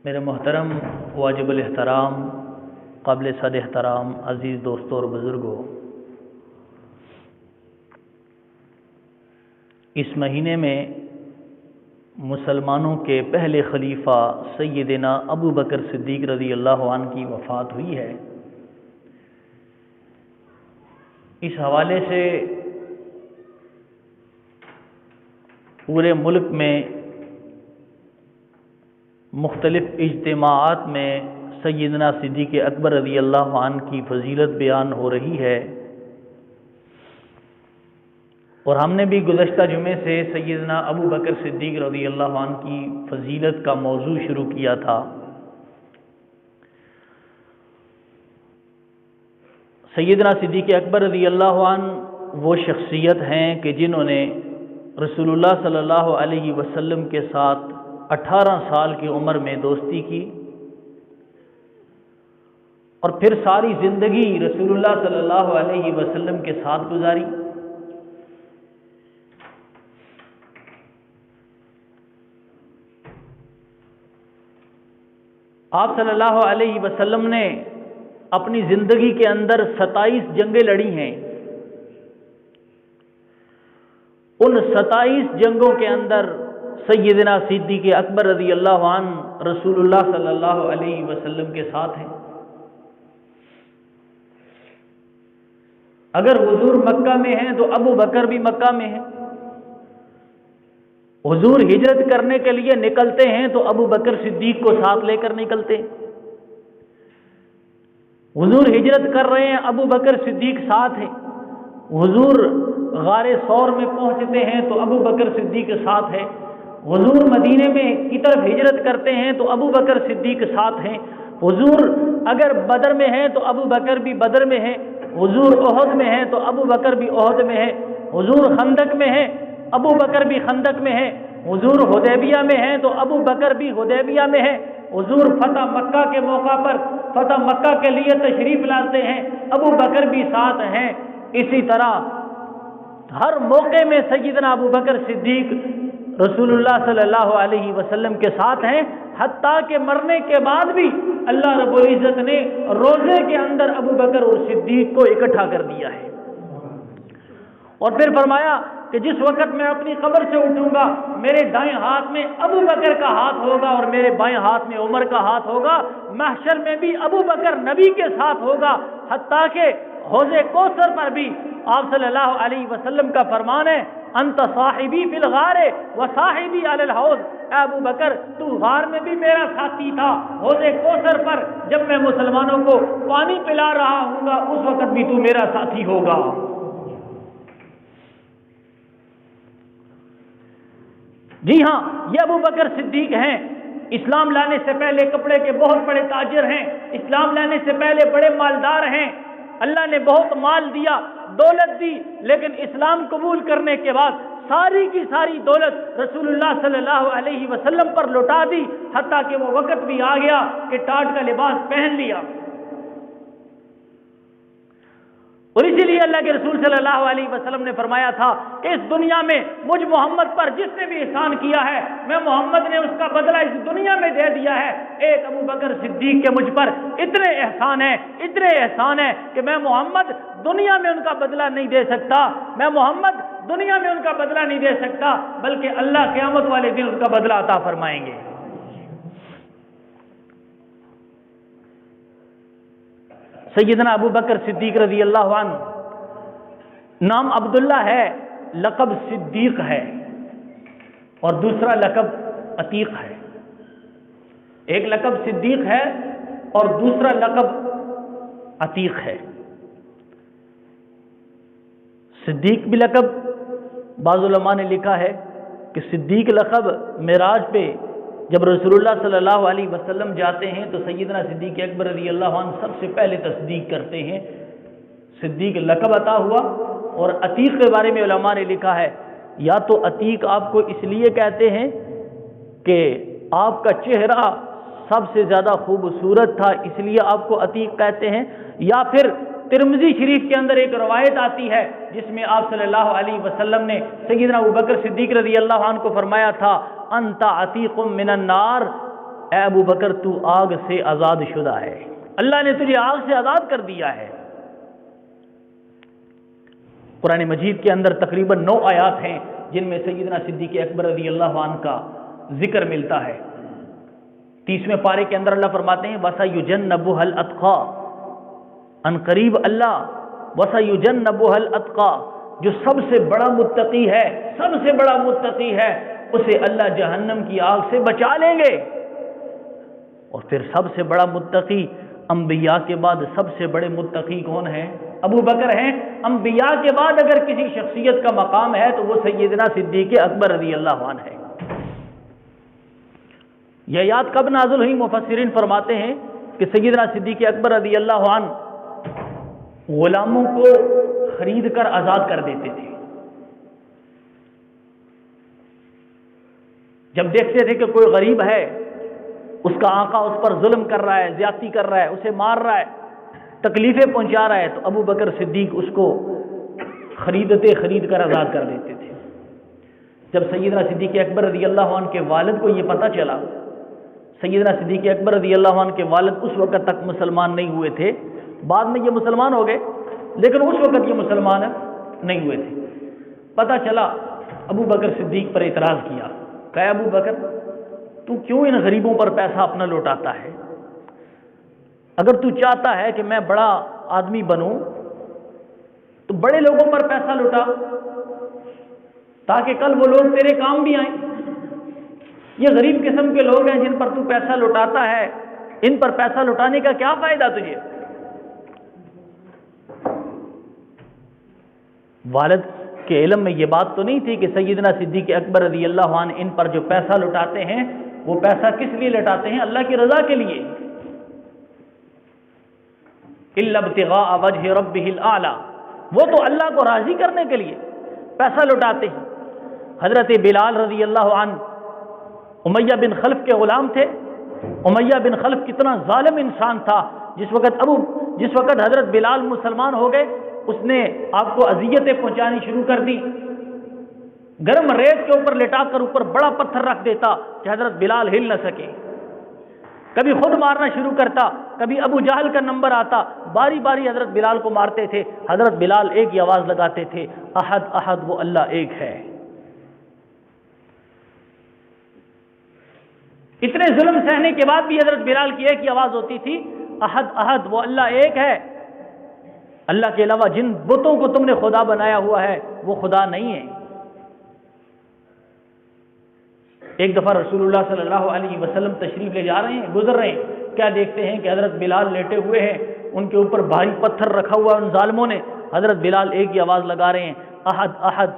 میرے محترم واجب الاحترام قابل صد احترام عزیز دوستوں اور بزرگوں، اس مہینے میں مسلمانوں کے پہلے خلیفہ سیدنا ابو بکر صدیق رضی اللہ عنہ کی وفات ہوئی ہے۔ اس حوالے سے پورے ملک میں مختلف اجتماعات میں سیدنا صدیق اکبر رضی اللہ عنہ کی فضیلت بیان ہو رہی ہے، اور ہم نے بھی گزشتہ جمعے سے سیدنا ابو بکر صدیق رضی اللہ عنہ کی فضیلت کا موضوع شروع کیا تھا۔ سیدنا صدیق اکبر رضی اللہ عنہ وہ شخصیت ہیں کہ جنہوں نے رسول اللہ صلی اللہ علیہ وسلم کے ساتھ 18 سال کی عمر میں دوستی کی، اور پھر ساری زندگی رسول اللہ صلی اللہ علیہ وسلم کے ساتھ گزاری۔ آپ صلی اللہ علیہ وسلم نے اپنی زندگی کے اندر 27 جنگیں لڑی ہیں۔ ان 27 جنگوں کے اندر سیدنا صدیق اکبر رضی اللہ عنہ رسول اللہ صلی اللہ علیہ وسلم کے ساتھ ہیں۔ اگر حضور مکہ میں ہیں تو ابو بکر بھی مکہ میں ہیں۔ حضور ہجرت کرنے کے لیے نکلتے ہیں تو ابو بکر صدیق کو ساتھ لے کر نکلتے ہیں۔ حضور ہجرت کر رہے ہیں، ابو بکر صدیق ساتھ ہیں۔ حضور غار ثور میں پہنچتے ہیں تو ابو بکر صدیق ساتھ ہے۔ حضور مدینے میں کی طرف ہجرت کرتے ہیں تو ابو بکر صدیق ساتھ ہیں۔ حضور اگر بدر میں ہیں تو ابو بکر بھی بدر میں ہیں۔ حضور احد میں ہیں تو ابو بکر بھی احد میں ہے۔ حضور خندق میں ہیں، ابو بکر بھی خندق میں ہے۔ حضور حدیبیہ میں ہیں تو ابو بکر بھی حدیبیہ میں ہے۔ حضور فتح مکہ کے موقع پر فتح مکہ کے لیے تشریف لاتے ہیں، ابو بکر بھی ساتھ ہیں۔ اسی طرح ہر موقع میں سیدنا ابو بکر صدیق رسول اللہ صلی اللہ علیہ وسلم کے ساتھ ہیں، حتیٰ کہ مرنے کے بعد بھی اللہ رب العزت نے روزے کے اندر ابو بکر اور صدیق کو اکٹھا کر دیا ہے، اور پھر فرمایا کہ جس وقت میں اپنی قبر سے اٹھوں گا میرے دائیں ہاتھ میں ابو بکر کا ہاتھ ہوگا اور میرے بائیں ہاتھ میں عمر کا ہاتھ ہوگا۔ محشر میں بھی ابو بکر نبی کے ساتھ ہوگا، حتیٰ کہ حوض کوثر پر بھی آپ صلی اللہ علیہ وسلم کا فرمان ہے، انت صاحبی فی الغار و صاحبی علی الحوض، اے ابو بکر تو غار میں بھی میرا ساتھی تھا، حوض کوثر پر جب میں مسلمانوں کو پانی پلا رہا ہوں گا اس وقت بھی تو میرا ساتھی ہوگا۔ جی ہاں، یہ ابو بکر صدیق ہیں۔ اسلام لانے سے پہلے کپڑے کے بہت بڑے تاجر ہیں، اسلام لانے سے پہلے بڑے مالدار ہیں۔ اللہ نے بہت مال دیا، دولت دی، لیکن اسلام قبول کرنے کے بعد ساری کی ساری دولت رسول اللہ صلی اللہ علیہ وسلم پر لوٹا دی، حتیٰ کہ وہ وقت بھی آ گیا کہ ٹاٹ کا لباس پہن لیا۔ اور اسی لیے اللہ کے رسول صلی اللہ علیہ وسلم نے فرمایا تھا کہ اس دنیا میں مجھ محمد پر جس نے بھی احسان کیا ہے میں محمد نے اس کا بدلہ اس دنیا میں دے دیا ہے۔ ایک ابو بکر صدیق کے مجھ پر اتنے احسان ہیں کہ میں محمد دنیا میں ان کا بدلہ نہیں دے سکتا، میں محمد دنیا میں ان کا بدلہ نہیں دے سکتا، بلکہ اللہ قیامت والے دن ان کا بدلہ عطا فرمائیں گے۔ سیدنا ابو بکر صدیق رضی اللہ عنہ نام عبداللہ ہے، لقب صدیق ہے، اور دوسرا لقب عتیق ہے۔ ایک لقب صدیق ہے اور دوسرا لقب عتیق ہے۔ صدیق بھی لقب، بعض علماء نے لکھا ہے کہ صدیق لقب معراج پہ جب رسول اللہ صلی اللہ علیہ وسلم جاتے ہیں تو سیدنا صدیق اکبر رضی اللہ عنہ سب سے پہلے تصدیق کرتے ہیں، صدیق لقب عطا ہوا۔ اور عتیق کے بارے میں علماء نے لکھا ہے، یا تو عتیق آپ کو اس لیے کہتے ہیں کہ آپ کا چہرہ سب سے زیادہ خوبصورت تھا اس لیے آپ کو عتیق کہتے ہیں، یا پھر ترمذی شریف کے اندر ایک روایت آتی ہے جس میں آپ صلی اللہ علیہ وسلم نے سیدنا ابوبکر صدیق رضی اللہ عنہ کو فرمایا تھا انت عتیق من النار، اے ابو بکر تو آگ سے آزاد شدہ ہے، اللہ نے تجھے آگ سے آزاد کر دیا ہے۔ قرآن مجید کے اندر تقریباً 9 آیات ہیں جن میں سیدنا صدیق اکبر رضی اللہ عنہ کا ذکر ملتا ہے۔ 30ویں پارے کے اندر اللہ فرماتے ہیں وَسَيُجَنَّبُهَا الْأَتْقَى، ان قریب اللہ وَسَيُجَنَّبُهَا الْأَتْقَى، جو سب سے بڑا متقی ہے، سب سے بڑا متقی ہے، اسے اللہ جہنم کی آگ سے بچا لیں گے۔ اور پھر سب سے بڑا متقی، انبیاء کے بعد سب سے بڑے متقی کون ہیں؟ ابو بکر ہیں۔ انبیاء کے بعد اگر کسی شخصیت کا مقام ہے تو وہ سیدنا صدیق اکبر رضی اللہ عنہ ہے۔ یہ آیات کب نازل ہوئی؟ مفسرین فرماتے ہیں کہ سیدنا صدیق اکبر رضی اللہ عنہ غلاموں کو خرید کر آزاد کر دیتے تھے۔ جب دیکھتے تھے کہ کوئی غریب ہے، اس کا آقا اس پر ظلم کر رہا ہے، زیادتی کر رہا ہے، اسے مار رہا ہے، تکلیفیں پہنچا رہا ہے، تو ابو بکر صدیق اس کو خرید کر آزاد کر دیتے تھے۔ جب سیدنا صدیق اکبر رضی اللہ عنہ کے والد کو یہ پتہ چلا، سیدنا صدیق اکبر رضی اللہ عنہ کے والد اس وقت تک مسلمان نہیں ہوئے تھے، بعد میں یہ مسلمان ہو گئے، لیکن اس وقت یہ مسلمان نہیں ہوئے تھے۔ پتہ چلا، ابو بکر صدیق پر اعتراض کیا، کہا ابو بکر تو کیوں ان غریبوں پر پیسہ اپنا لوٹاتا ہے؟ اگر تو چاہتا ہے کہ میں بڑا آدمی بنوں تو بڑے لوگوں پر پیسہ لوٹا تاکہ کل وہ لوگ تیرے کام بھی آئیں۔ یہ غریب قسم کے لوگ ہیں جن پر تو پیسہ لوٹاتا ہے، ان پر پیسہ لوٹانے کا کیا فائدہ تجھے؟ والد کے علم میں یہ بات تو نہیں تھی کہ سیدنا صدیق اکبر رضی اللہ عنہ ان پر جو پیسہ لوٹاتے ہیں وہ پیسہ کس لیے لوٹاتے ہیں؟ اللہ کی رضا کے لیے۔ إِلَّا ابْتِغَاءَ وَجْهِ رَبِّهِ الْأَعْلَى، وہ تو اللہ کو راضی کرنے کے لیے پیسہ لوٹاتے ہیں۔ حضرت بلال رضی اللہ عنہ امیہ بن خلف کے غلام تھے۔ امیہ بن خلف کتنا ظالم انسان تھا، جس وقت حضرت بلال مسلمان ہو گئے اس نے آپ کو اذیتیں پہنچانی شروع کر دی، گرم ریت کے اوپر لٹا کر اوپر بڑا پتھر رکھ دیتا کہ حضرت بلال ہل نہ سکے، کبھی خود مارنا شروع کرتا، کبھی ابو جہل کا نمبر آتا، باری باری حضرت بلال کو مارتے تھے۔ حضرت بلال ایک ہی آواز لگاتے تھے، احد احد، وہ اللہ ایک ہے۔ اتنے ظلم سہنے کے بعد بھی حضرت بلال کی ایک ہی آواز ہوتی تھی، احد احد، وہ اللہ ایک ہے۔ اللہ کے علاوہ جن بتوں کو تم نے خدا بنایا ہوا ہے وہ خدا نہیں ہے۔ ایک دفعہ رسول اللہ صلی اللہ علیہ وسلم تشریف لے جا رہے ہیں، گزر رہے ہیں، کیا دیکھتے ہیں کہ حضرت بلال لیٹے ہوئے ہیں، ان کے اوپر بھاری پتھر رکھا ہوا ان ظالموں نے۔ حضرت بلال ایک ہی آواز لگا رہے ہیں، احد احد۔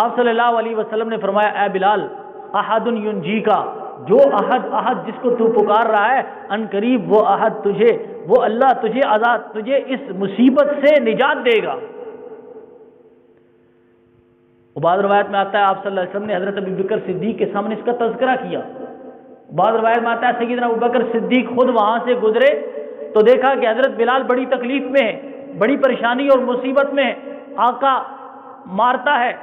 آپ صلی اللہ علیہ وسلم نے فرمایا، اے بلال، احد ینجی کا، جو احد احد جس کو تو پکار رہا ہے، ان قریب وہ احد تجھے، وہ اللہ تجھے آزاد، تجھے اس مصیبت سے نجات دے گا۔ بعض روایت میں آتا ہے آپ صلی اللہ علیہ وسلم نے حضرت ابو بکر صدیق کے سامنے اس کا تذکرہ کیا۔ بعض روایت میں آتا ہے سیدنا ابو بکر صدیق خود وہاں سے گزرے تو دیکھا کہ حضرت بلال بڑی تکلیف میں ہے، بڑی پریشانی اور مصیبت میں ہے، آقا مارتا ہے،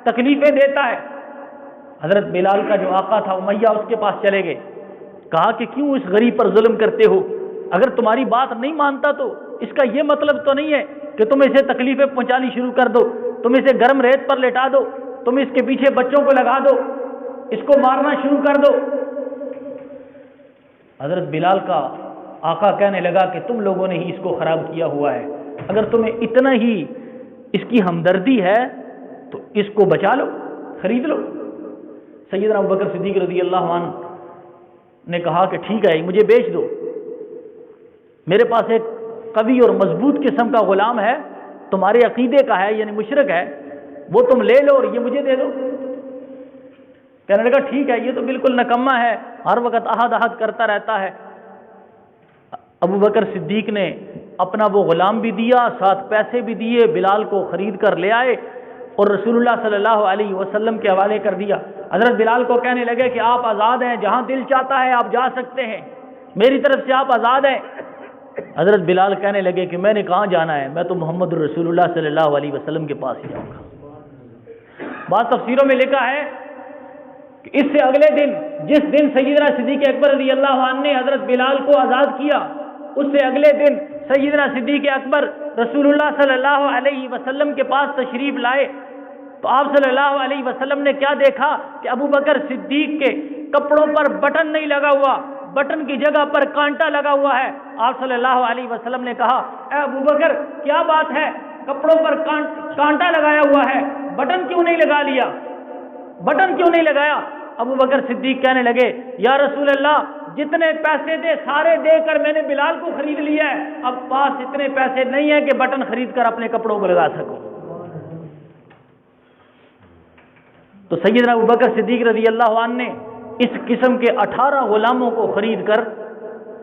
تکلیفیں دیتا ہے۔ حضرت بلال کا جو آقا تھا امیہ اس کے پاس چلے گئے، کہا کہ کیوں اس غریب پر ظلم کرتے ہو؟ اگر تمہاری بات نہیں مانتا تو اس کا یہ مطلب تو نہیں ہے کہ تم اسے تکلیفیں پہنچانی شروع کر دو، تم اسے گرم ریت پر لٹا دو، تم اس کے پیچھے بچوں کو لگا دو، اس کو مارنا شروع کر دو۔ حضرت بلال کا آقا کہنے لگا کہ تم لوگوں نے ہی اس کو خراب کیا ہوا ہے، اگر تمہیں اتنا ہی اس کی ہمدردی ہے تو اس کو بچا لو، خرید لو۔ سیدنا ابوبکر صدیق رضی اللہ عنہ نے کہا کہ ٹھیک ہے، مجھے بیچ دو، میرے پاس ایک قوی اور مضبوط قسم کا غلام ہے، تمہارے عقیدے کا ہے، یعنی مشرک ہے، وہ تم لے لو اور یہ مجھے دے دو۔ کہنے لگا ٹھیک ہے، یہ تو بالکل نکما ہے، ہر وقت احد احد کرتا رہتا ہے۔ ابو بکر صدیق نے اپنا وہ غلام بھی دیا، ساتھ پیسے بھی دیے، بلال کو خرید کر لے آئے اور رسول اللہ صلی اللہ علیہ وسلم کے حوالے کر دیا۔ حضرت بلال کو کہنے لگے کہ آپ آزاد ہیں، جہاں دل چاہتا ہے آپ جا سکتے ہیں، میری طرف سے آپ آزاد ہیں۔ حضرت بلال کہنے لگے کہ میں نے کہاں جانا ہے، میں تو محمد رسول اللہ صلی اللہ علیہ وسلم کے پاس ہی جاؤں گا۔ بعض تفسیروں میں لکھا ہے کہ اس سے اگلے دن جس دن سیدنا صدیق اکبر رضی اللہ عنہ نے حضرت بلال کو آزاد کیا، اس سے اگلے دن سیدنا صدیق اکبر رسول اللہ صلی اللہ علیہ وسلم کے پاس تشریف لائے تو آپ صلی اللہ علیہ وسلم نے کیا دیکھا کہ ابو بکر صدیق کے کپڑوں پر بٹن نہیں لگا ہوا، بٹن کی جگہ پر کانٹا لگا ہوا ہے۔ آپ صلی اللہ علیہ وسلم نے کہا، اے ابو بکر کیا بات ہے، کپڑوں پر کانٹا لگایا ہوا ہے، بٹن کیوں نہیں لگا لیا، بٹن کیوں نہیں لگایا؟ ابو بکر صدیق کہنے لگے، یا رسول اللہ جتنے پیسے دے سارے دے کر میں نے بلال کو خرید لیا ہے، اب پاس اتنے پیسے نہیں ہیں کہ بٹن خرید کر اپنے کپڑوں کو لگا سکوں۔ تو سیدنا ابو بکر صدیق رضی اللہ عنہ نے اس قسم کے 18 غلاموں کو خرید کر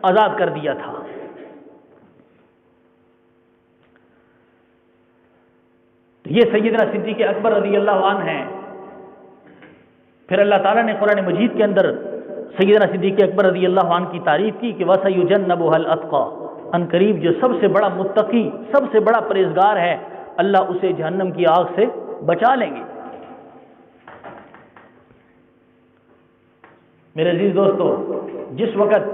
آزاد کر دیا تھا۔ تو یہ سیدنا صدیق اکبر رضی اللہ عنہ ہیں۔ پھر اللہ تعالیٰ نے قرآن مجید کے اندر سیدنا صدیق اکبر رضی اللہ عنہ کی تعریف کی کہ وَسَيُجَنَّبُهَا الْأَتْقَى، ان قریب جو سب سے بڑا متقی، سب سے بڑا پرہیزگار ہے، اللہ اسے جہنم کی آگ سے بچا لیں گے۔ میرے عزیز دوستو، جس وقت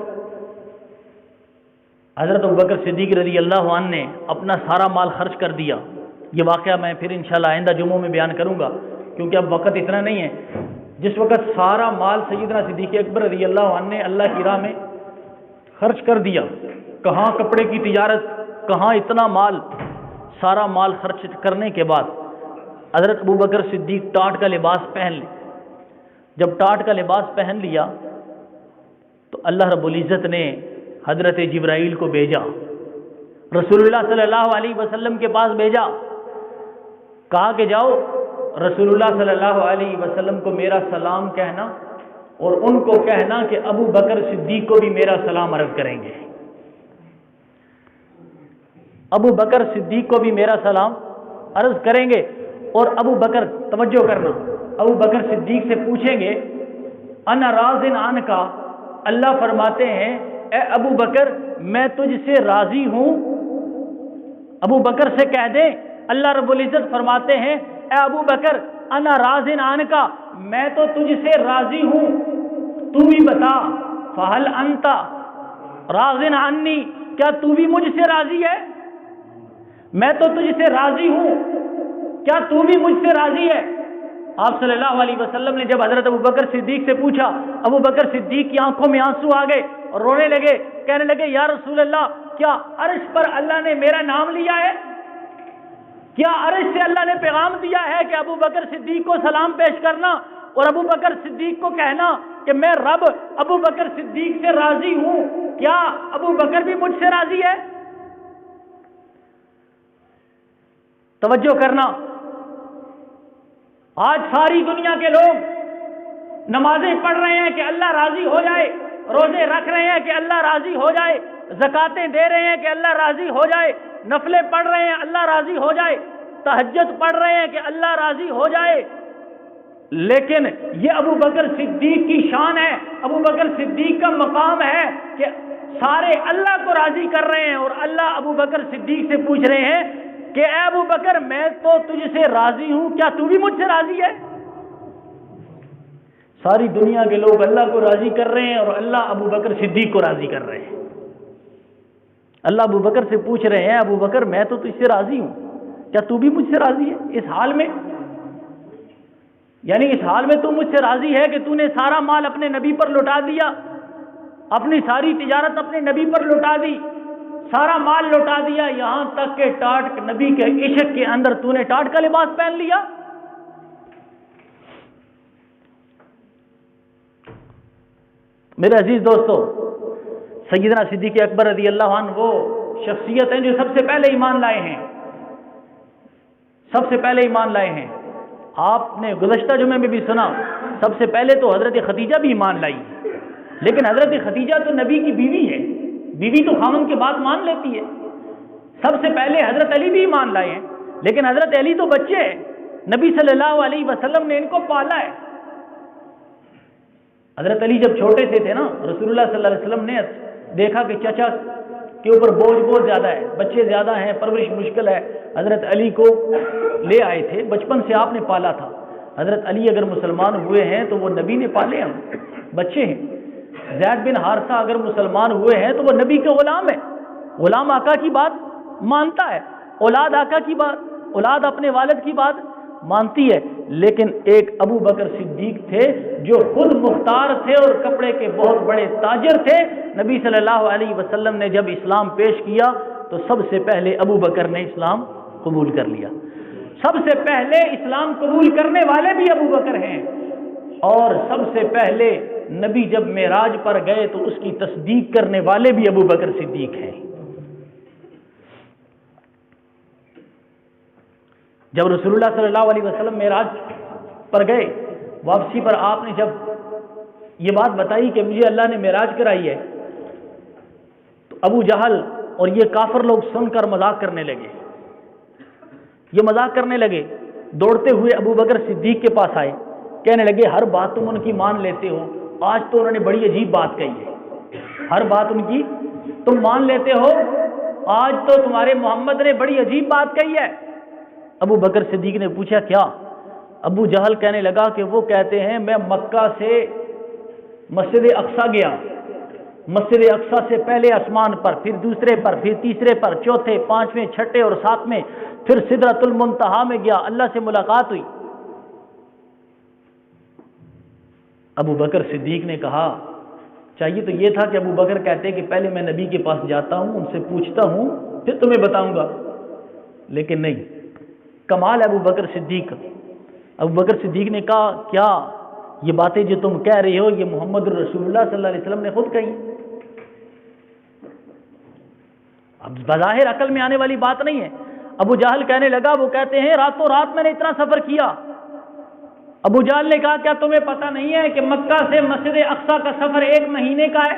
حضرت ابوبکر صدیق رضی اللہ عنہ نے اپنا سارا مال خرچ کر دیا، یہ واقعہ میں پھر انشاءاللہ آئندہ جمعوں میں بیان کروں گا کیونکہ اب وقت اتنا نہیں ہے۔ جس وقت سارا مال سیدنا صدیق اکبر رضی اللہ عنہ نے اللہ کی راہ میں خرچ کر دیا، کہاں کپڑے کی تجارت، کہاں اتنا مال، سارا مال خرچ کرنے کے بعد حضرت ابوبکر صدیق ٹاٹ کا لباس پہن لے۔ جب ٹاٹ کا لباس پہن لیا تو اللہ رب العزت نے حضرت جبرائیل کو بھیجا، رسول اللہ صلی اللہ علیہ وسلم کے پاس بھیجا، کہا کہ جاؤ رسول اللہ صلی اللہ علیہ وسلم کو میرا سلام کہنا اور ان کو کہنا کہ ابو بکر صدیق کو بھی میرا سلام عرض کریں گے، ابو بکر صدیق کو بھی میرا سلام عرض کریں گے۔ اور ابو بکر، توجہ کرنا، ابو بکر صدیق سے پوچھیں گے انا راضٍ عنک، اللہ فرماتے ہیں اے ابو بکر میں تجھ سے راضی ہوں۔ ابو بکر سے کہہ دیں، اللہ رب العزت فرماتے ہیں اے ابو بکر انا راضٍ عنک، میں تو تجھ سے راضی ہوں، تو بھی بتا فہل انت راضٍ عنی، کیا تو بھی مجھ سے راضی ہے؟ میں تو تجھ سے راضی ہوں، کیا تو بھی مجھ سے راضی ہے؟ آپ صلی اللہ علیہ وسلم نے جب حضرت ابو بکر صدیق سے پوچھا، ابو بکر صدیق کی آنکھوں میں آنسو آ گئے اور رونے لگے، کہنے لگے یا رسول اللہ کیا عرش پر اللہ نے میرا نام لیا ہے؟ کیا عرش سے اللہ نے پیغام دیا ہے کہ ابو بکر صدیق کو سلام پیش کرنا اور ابو بکر صدیق کو کہنا کہ میں رب ابو بکر صدیق سے راضی ہوں، کیا ابو بکر بھی مجھ سے راضی ہے؟ توجہ کرنا، آج ساری دنیا کے لوگ نمازیں پڑھ رہے ہیں کہ اللہ راضی ہو جائے، روزے رکھ رہے ہیں کہ اللہ راضی ہو جائے، زکاتیں دے رہے ہیں کہ اللہ راضی ہو جائے، نفلیں پڑھ رہے ہیں اللہ راضی ہو جائے، تہجد پڑھ رہے ہیں کہ اللہ راضی ہو جائے، لیکن یہ ابو بکر صدیق کی شان ہے، ابو بکر صدیق کا مقام ہے کہ سارے اللہ کو راضی کر رہے ہیں اور اللہ ابو بکر صدیق سے پوچھ رہے ہیں کہ اے ابو بکر میں تو تجھ سے راضی ہوں، کیا تو بھی مجھ سے راضی ہے؟ ساری دنیا کے لوگ اللہ کو راضی کر رہے ہیں اور اللہ ابو بکر صدیق کو راضی کر رہے ہیں۔ اللہ ابو بکر سے پوچھ رہے ہیں ابو بکر میں تو تجھ سے راضی ہوں، کیا تو بھی مجھ سے راضی ہے؟ اس حال میں، یعنی اس حال میں تو مجھ سے راضی ہے کہ تو نے سارا مال اپنے نبی پر لوٹا دیا، اپنی ساری تجارت اپنے نبی پر لوٹا دی، سارا مال لوٹا دیا، یہاں تک کہ ٹاٹ نبی کے عشق کے اندر تو نے ٹاٹ کا لباس پہن لیا۔ میرے عزیز دوستو، سیدنا صدیق اکبر رضی اللہ عنہ وہ شخصیت ہیں جو سب سے پہلے ایمان لائے ہیں، سب سے پہلے ایمان لائے ہیں۔ آپ نے گزشتہ جمعے میں بھی سنا، سب سے پہلے تو حضرت خدیجہ بھی ایمان لائی، لیکن حضرت خدیجہ تو نبی کی بیوی ہے، بیوی تو خاوند کے بات مان لیتی ہے۔ سب سے پہلے حضرت علی بھی ایمان لائے ہیں، لیکن حضرت علی تو بچے ہیں، نبی صلی اللہ علیہ وسلم نے ان کو پالا ہے۔ حضرت علی جب چھوٹے سے تھے نا، رسول اللہ صلی اللہ علیہ وسلم نے دیکھا کہ چچا کے اوپر بوجھ بہت زیادہ ہے، بچے زیادہ ہیں، پرورش مشکل ہے، حضرت علی کو لے آئے تھے، بچپن سے آپ نے پالا تھا۔ حضرت علی اگر مسلمان ہوئے ہیں تو وہ نبی نے پالے ہم بچے ہیں، زید بن حارثہ اگر مسلمان ہوئے ہیں تو وہ نبی کے غلام ہے، غلام آقا کی بات مانتا ہے، اولاد آقا کی بات، اولاد اپنے والد کی بات مانتی ہے۔ لیکن ایک ابو بکر صدیق تھے جو خود مختار تھے اور کپڑے کے بہت بڑے تاجر تھے۔ نبی صلی اللہ علیہ وسلم نے جب اسلام پیش کیا تو سب سے پہلے ابو بکر نے اسلام قبول کر لیا، سب سے پہلے اسلام قبول کرنے والے بھی ابو بکر ہیں، اور سب سے پہلے نبی جب معراج پر گئے تو اس کی تصدیق کرنے والے بھی ابو بکر صدیق ہیں۔ جب رسول اللہ صلی اللہ علیہ وسلم معراج پر گئے، واپسی پر آپ نے جب یہ بات بتائی کہ مجھے اللہ نے معراج کرائی ہے، تو ابو جہل اور یہ کافر لوگ سن کر مذاق کرنے لگے، یہ مذاق کرنے لگے، دوڑتے ہوئے ابو بکر صدیق کے پاس آئے، کہنے لگے ہر بات تم ان کی مان لیتے ہو، آج تو انہوں نے بڑی عجیب بات کہی ہے، ہر بات ان کی تم مان لیتے ہو، آج تو تمہارے محمد نے بڑی عجیب بات کہی ہے۔ ابو بکر صدیق نے پوچھا کیا؟ ابو جہل کہنے لگا کہ وہ کہتے ہیں میں مکہ سے مسجد اقصی گیا، مسجد اقصی سے پہلے آسمان پر، پھر دوسرے پر، پھر تیسرے پر، چوتھے، پانچویں، چھٹے اور ساتویں، پھر سدرۃ المنتہا میں گیا، اللہ سے ملاقات ہوئی۔ ابو بکر صدیق نے کہا چاہیے تو یہ تھا کہ ابو بکر کہتے کہ پہلے میں نبی کے پاس جاتا ہوں، ان سے پوچھتا ہوں، پھر تمہیں بتاؤں گا، لیکن نہیں، کمال ابو بکر صدیق۔ ابو بکر صدیق نے کہا کیا یہ باتیں جو تم کہہ رہے ہو یہ محمد رسول اللہ صلی اللہ علیہ وسلم نے خود کہی؟ اب بظاہر عقل میں آنے والی بات نہیں ہے۔ ابو جہل کہنے لگا، وہ کہتے ہیں راتوں رات میں نے اتنا سفر کیا۔ ابو جہل نے کہا کیا تمہیں پتہ نہیں ہے کہ مکہ سے مسجد اقصی کا سفر 1 مہینے کا ہے؟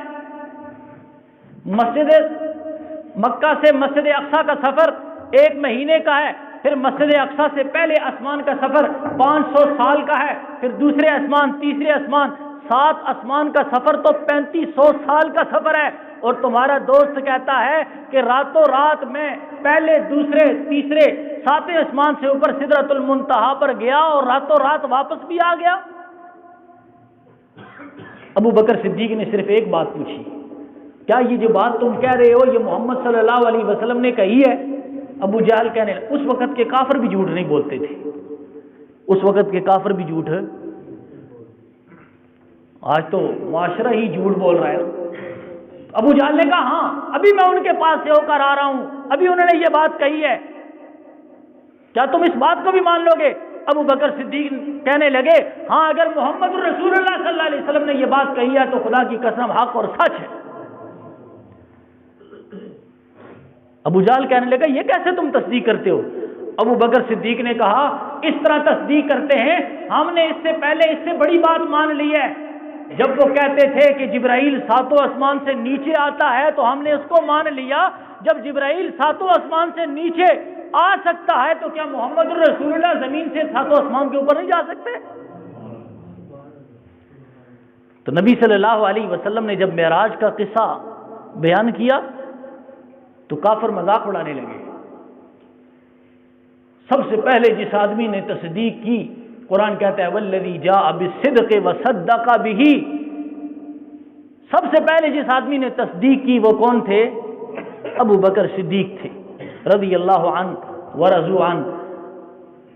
مکہ سے مسجد اقصی کا سفر 1 مہینے کا ہے، پھر مسجد اقصی سے پہلے آسمان کا سفر 500 سال کا ہے، پھر دوسرے آسمان، تیسرے آسمان، 7 آسمان کا سفر تو 3500 سال کا سفر ہے، اور تمہارا دوست کہتا ہے کہ راتوں رات میں پہلے، دوسرے، تیسرے، 7ویں آسمان سے اوپر سدرۃ المنتہا پر گیا اور راتوں رات واپس بھی آ گیا۔ ابو بکر صدیق نے صرف ایک بات پوچھی، کیا یہ جو بات تم کہہ رہے ہو یہ محمد صلی اللہ علیہ وسلم نے کہی ہے؟ ابو جہل کہنے، اس وقت کے کافر بھی جھوٹ نہیں بولتے تھے، اس وقت کے کافر بھی جھوٹ ہے، آج تو معاشرہ ہی جھوٹ بول رہا ہے۔ ابو جہل نے کہا ہاں، ابھی میں ان کے پاس سے ہو کر آ رہا ہوں، ابھی انہوں نے یہ بات کہی ہے، کیا تم اس بات کو بھی مان لو گے؟ ابو بکر صدیق کہنے لگے ہاں، اگر محمد رسول اللہ صلی اللہ علیہ وسلم نے یہ بات کہی ہے تو خدا کی قسم حق اور سچ ہے۔ ابو جہل کہنے لگا یہ کیسے تم تصدیق کرتے ہو؟ ابو بکر صدیق نے کہا اس طرح تصدیق کرتے ہیں، ہم نے اس سے پہلے اس سے بڑی بات مان لی ہے، جب وہ کہتے تھے کہ جبرائیل 7 آسمان سے نیچے آتا ہے تو ہم نے اس کو مان لیا، جب جبرائیل 7 آسمان سے نیچے آ سکتا ہے تو کیا محمد رسول اللہ زمین سے 7 آسمان کے اوپر نہیں جا سکتے؟ تو نبی صلی اللہ علیہ وسلم نے جب معراج کا قصہ بیان کیا تو کافر مذاق اڑانے لگے۔ سب سے پہلے جس آدمی نے تصدیق کی، قرآن کہتا ہے والذی جاء بالصدق وصدق بہ، سب سے پہلے جس آدمی نے تصدیق کی وہ کون تھے؟ ابو بکر صدیق تھے رضی اللہ عنہ ورضوا عنہ۔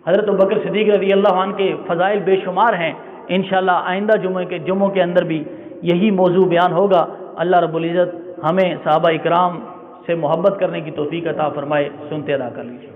حضرت ابو بکر صدیق رضی اللہ عنہ کے فضائل بے شمار ہیں، انشاءاللہ آئندہ جمعوں کے اندر بھی یہی موضوع بیان ہوگا۔ اللہ رب العزت ہمیں صحابہ اکرام سے محبت کرنے کی توفیق عطا فرمائے۔ سنتے ادا کر لیجیے۔